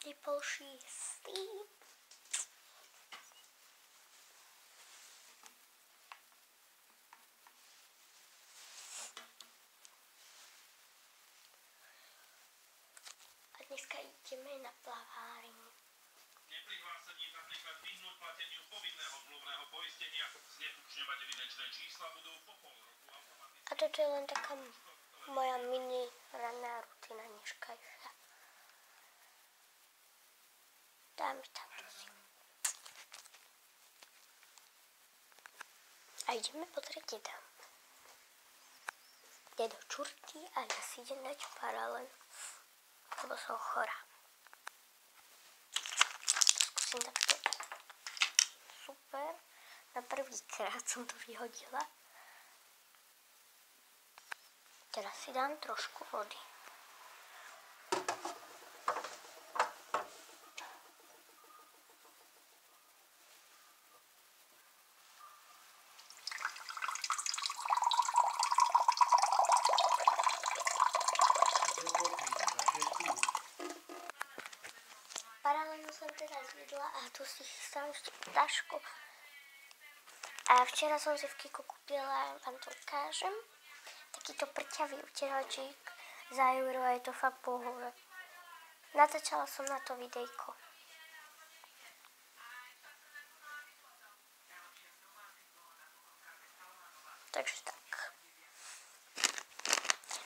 Triple šístý. A dneska ideme na plavárni. Neprihlásením napríklad vyhnúť plateniu povinného zmluvného poistenia, znefunkčňovať evidenčné čísla budú po pol roku automaticky. A toto je len taká moja mini ranná rutina dneškajšia. Dáme tam to si. A ideme pozrieť deda. Dedo čurtí a ja si idem dať paralen, lebo som chorá. Skúsim takto. Super. Na prvýkrát som to vyhodila. Teraz si dám trošku vody. Paralelu som teda zjedla a tu si chystám ešte tašku. A včera som si v Kiku kúpila, vám to ukážem, takýto prťavý utieračík za euro a je to fakt pohoda. Natáčala som na to videjko. Takže tak.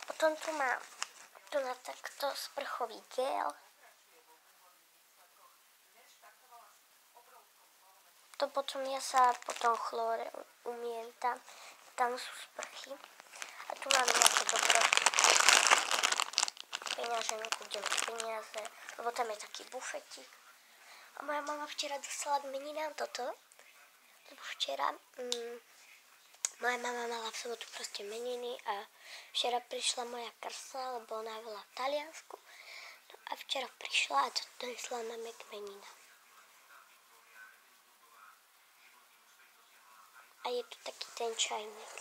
Potom tu mám tu na takto sprchový gel. To potom ja sa potom chlóre umiem tam sú sprchy. A tu mám nejaké dobré peňaženku, kde mám peniaze, lebo tam je taký bufetík. A moja mama včera dostala k meninám toto, lebo včera moja mama mala v sobotu proste meniny a včera prišla moja krsna, lebo ona bola v Taliansku. No a včera prišla a to donesla mame k meninám. A je tu taký ten čajník.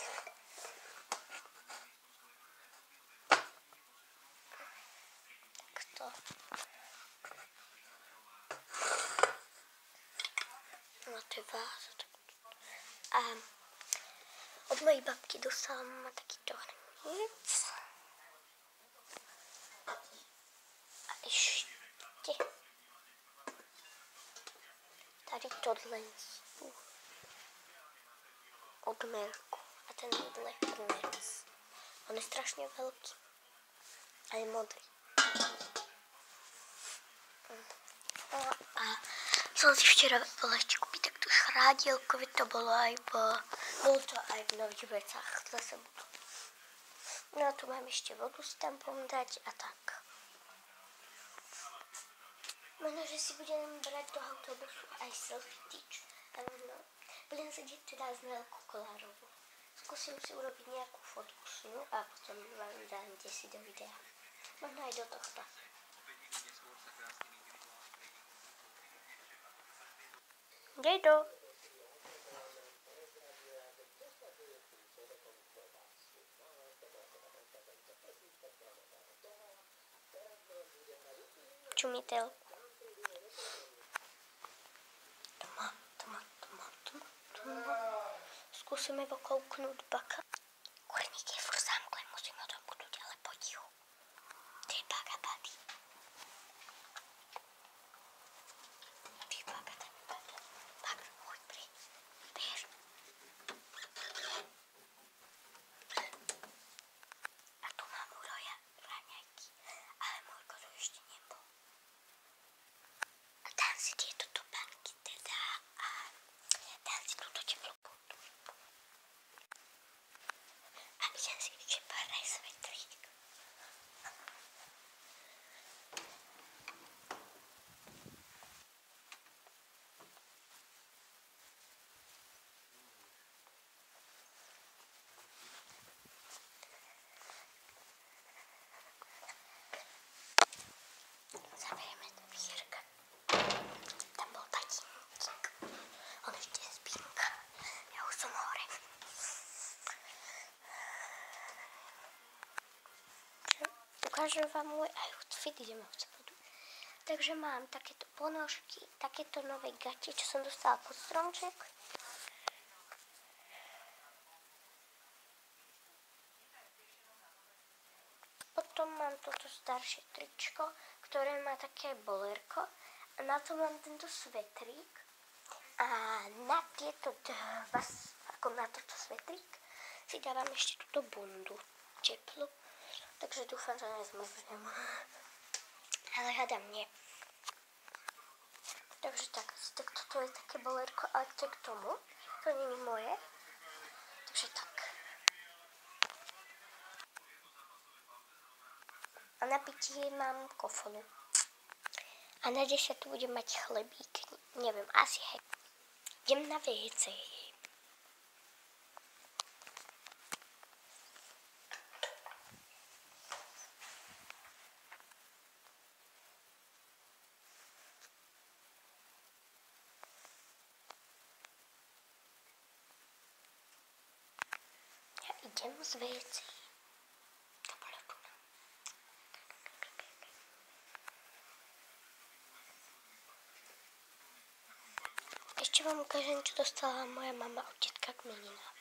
Takto. No to je váza. A od mojej babky dostala mama takýto hrniec. A ešte tady tohle odmerku. A ten hrniec. On je strašne veľký. A je modrý. A som si včera bola ešte kúpiť takto chrádielkovi, to bolo to aj v nových vecách. Zase budú. No a tu mám ešte vodu si tam pomdať a tak. Možno, že si budem brať do autobusu aj selfie tyč. Budem sedieť teda s Nelkou Kolárovou. Skúsim si urobiť nejakú fotku s ňou a potom vám dám si do videa. Možno aj do tohto. Dedo. Čumiteľku. Skúsime vokouknúť baka. Kurník je furt zamklen, musím ho domknúť, ale potichu. Ty baka tady. Ty baka tady. Bak, choď pri. Běž. A tu mám u Roja raňajky, ale Morko to ešte nebol. A dám si tieto topánky teda a dám si túto teplú bundu. A idem si ešte páraj svetlík. Zaberieme do Vírka. Tam bol tatínček. On ešte spínka. Ja už som hore. Ukážem vám môj outfit. Ideme od spodu. Takže mám takéto ponožky, takéto nové gate, čo som dostala pod stromček. Potom mám toto staršie tričko, ktoré má také bolerko. A na to mám tento svetrík. A na tieto dva, ako na toto svetrík, si dávam ešte túto bundu teplú. Takže dúfam, že nezmrznem. Ale hádam nie. Takže tak toto je také bolerko, ale to je k tomu. To nie je moje. Takže tak. A na pití mám kofolu. A na desiatu budem mať chlebík. Neviem, asi hej. Idem na WC. Ja idem z WC. Ešte vám ukážem, čo dostala moja mama od detka k meninám.